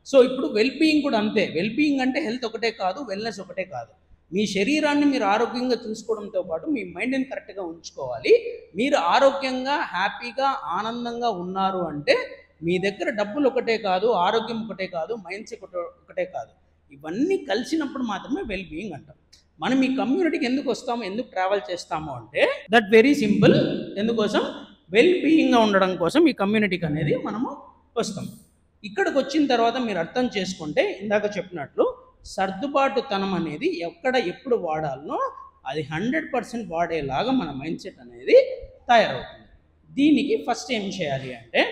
So ఇప్పుడు wellbeing కూడా అంతే. వెల్బీయింగ్ అంటే హెల్త్ ఒకటే కాదు, వెల్నెస్ ఒకటే కాదు. మీ శరీరాన్ని మీరు ఆరోగ్యంగా చూసుకోవడంతో పాటు మీ మైండ్ని కరెక్ట్గా ఉంచుకోవాలి. మీరు ఆరోగ్యంగా, హ్యాపీగా, ఆనందంగా ఉన్నారు అంటే మీ దగ్గర డబ్బులు ఒకటే కాదు, ఆరోగ్యం ఒకటే కాదు, మైండ్ సెట్ ఒకటే కాదు, ఇవన్నీ కలిసినప్పుడు మాత్రమే వెల్బీయింగ్ అంటాం. మనం ఈ కమ్యూనిటీకి ఎందుకు వస్తాము, ఎందుకు ట్రావెల్ చేస్తాము అంటే దట్ వెరీ సింపుల్. ఎందుకోసం? వెల్బీయింగ్గా ఉండడం కోసం ఈ కమ్యూనిటీకి అనేది మనము వస్తాం. ఇక్కడికి వచ్చిన తర్వాత మీరు అర్థం చేసుకుంటే ఇందాక చెప్పినట్లు సర్దుబాటుతనం అనేది ఎక్కడ ఎప్పుడు వాడాలనో అది 100% వాడేలాగా మన మైండ్ సెట్ అనేది తయారవుతుంది. దీనికి ఫస్ట్ ఏం చేయాలి అంటే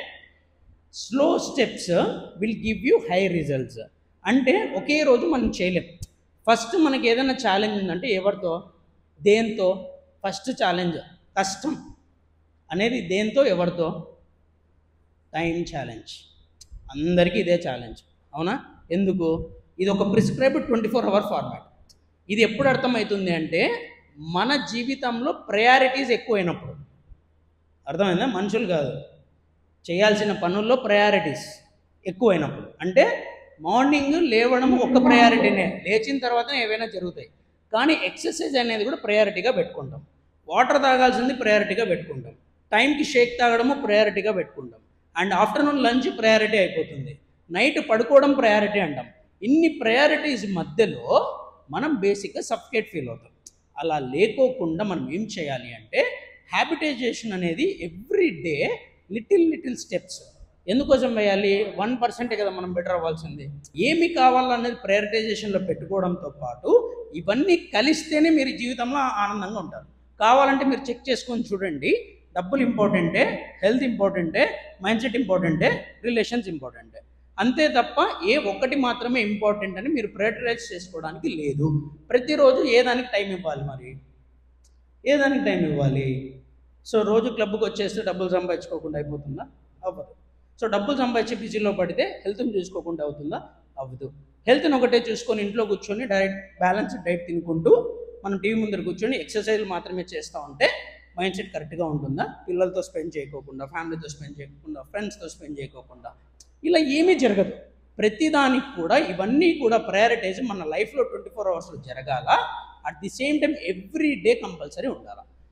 slow steps will give you high results. అంటే ఒకే రోజు మనం చేయలేం. ఫస్ట్ మనకి ఏదైనా ఛాలెంజ్ ఉందంటే ఎవరితో, దేంతో? ఫస్ట్ ఛాలెంజ్ కష్టం అనేది దేంతో, ఎవరితో? Time challenge. అందరికీ ఇదే ఛాలెంజ్, అవునా? ఎందుకు? ఇది ఒక ప్రిస్క్రైబ్డ్ 24 hour ఫార్మాట్. ఇది ఎప్పుడు అర్థమవుతుంది అంటే మన జీవితంలో ప్రయారిటీస్ ఎక్కువైనప్పుడు. అర్థమైందా? మనుషులు కాదు, చేయాల్సిన పనుల్లో ప్రయారిటీస్ ఎక్కువైనప్పుడు. అంటే మార్నింగ్ లేవడం ఒక ప్రయారిటీనే, లేచిన తర్వాత ఏవైనా జరుగుతాయి. కానీ ఎక్సర్సైజ్ అనేది కూడా ప్రయారిటీగా పెట్టుకుంటాం. వాటర్ తాగాల్సింది ప్రయారిటీగా పెట్టుకుంటాం. టైంకి షేక్ తాగడము ప్రయారిటీగా పెట్టుకుంటాం. అండ్ ఆఫ్టర్నూన్ లంచ్ ప్రయారిటీ అయిపోతుంది. నైట్ పడుకోవడం ప్రయారిటీ అంటాం. ఇన్ని ప్రయారిటీస్ మధ్యలో మనం బేసిక్గా సఫికేట్ ఫీల్ అవుతాం. అలా లేకోకుండా మనం ఏం చేయాలి అంటే హ్యాబిటైజేషన్ అనేది ఎవ్రీ డే లిటిల్ స్టెప్స్. ఎందుకోసం వేయాలి? 1% కదా మనం బెటర్ అవ్వాల్సింది. ఏమి కావాలనేది ప్రయారిటైజేషన్లో పెట్టుకోవడంతో పాటు ఇవన్నీ కలిస్తేనే మీరు జీవితంలో ఆనందంగా ఉంటారు. కావాలంటే మీరు చెక్ చేసుకొని చూడండి. డబ్బులు ఇంపార్టెంటే, హెల్త్ ఇంపార్టెంటే, మైండ్ సెట్ ఇంపార్టెంటే, రిలేషన్స్ ఇంపార్టెంటే. అంతే తప్ప ఏ ఒక్కటి మాత్రమే ఇంపార్టెంట్ అని మీరు ప్రయారిటైజ్ చేసుకోవడానికి లేదు. ప్రతిరోజు ఏ దానికి టైం ఇవ్వాలి? మరి ఏ దానికి టైం ఇవ్వాలి? సో రోజు క్లబ్కి వచ్చేస్తే డబ్బులు సంపాదించుకోకుండా అయిపోతుందా? అవ్వదు. సో డబ్బులు సంపాదించి బిజీలో పడితే హెల్త్ని చూసుకోకుండా అవుతుందా? అవ్వదు. హెల్త్ని ఒకటే చూసుకొని ఇంట్లో కూర్చొని బ్యాలెన్స్డ్ డైట్ తినుకుంటూ మనం టీవీ ముందర కూర్చొని ఎక్సర్సైజ్లు మాత్రమే చేస్తూ ఉంటే మైండ్ సెట్ కరెక్ట్గా ఉంటుందా? పిల్లలతో స్పెండ్ చేయకోకుండా, ఫ్యామిలీతో స్పెండ్ చేయకుండా, ఫ్రెండ్స్తో స్పెండ్ చేయకోకుండా ఇలా ఏమీ జరగదు. ప్రతిదానికి కూడా ఇవన్నీ కూడా ప్రయారిటైజ్ మన లైఫ్లో 24 hours జరగాల. At the same time every day compulsory ఉండాలి.